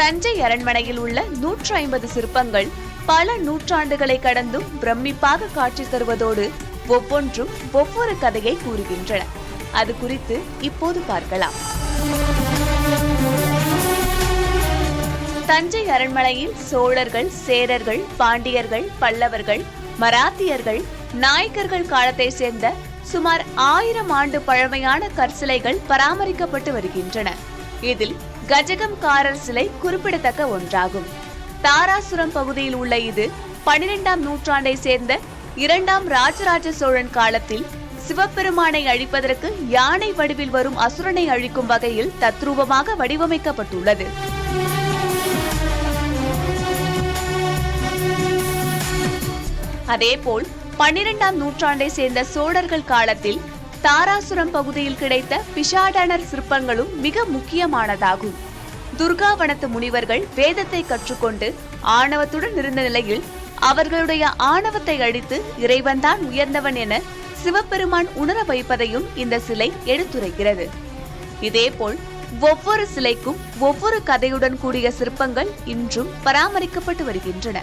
தஞ்சை அரண்மனையில் உள்ள 150 சிற்பங்கள் பல நூற்றாண்டுகளை கடந்தும் பிரமிப்பாக காட்சி தருவதோடு ஒவ்வொன்றும் ஒவ்வொரு கதையை கூறுகின்றன. அது குறித்து இப்போது பார்க்கலாம். தஞ்சை அரண்மனையில் சோழர்கள், சேரர்கள், பாண்டியர்கள், பல்லவர்கள், மராத்தியர்கள், நாயக்கர்கள் காலத்தை சேர்ந்த சுமார் 1000 ஆண்டு பழமையான கற்சிலைகள் பராமரிக்கப்பட்டு வருகின்றன. இதில் கஜகம்காரர் சிலை குறிப்பிடத்தக்க ஒன்றாகும். தாராசுரம் பகுதியில் உள்ள இது 12ஆம் நூற்றாண்டை சேர்ந்த 2ஆம் ராஜராஜ சோழன் காலத்தில் சிவபெருமானை அழிப்பதற்கு யானை வடிவில் வரும் அசுரனை அழிக்கும் வகையில் தத்ரூபமாக வடிவமைக்கப்பட்டுள்ளது. அதேபோல் 12ஆம் நூற்றாண்டை சேர்ந்த சோழர்கள் காலத்தில் தாராசுரம் பகுதியில் கிடைத்த பிஷாடனர் சிற்பங்களும் மிக முக்கியமானதாகும். துர்காவனத்து முனிவர்கள் வேதத்தை கற்றுக்கொண்டு ஆணவத்துடன் இருந்த நிலையில் அவர்களுடைய ஆணவத்தை அழித்து இறைவன்தான் உயர்ந்தவன் என சிவபெருமான் உணர வைப்பதையும் இந்த சிலை எடுத்துரைக்கிறது. இதேபோல் ஒவ்வொரு சிலைக்கும் ஒவ்வொரு கதையுடன் கூடிய சிற்பங்கள் இன்றும் பராமரிக்கப்பட்டு வருகின்றன.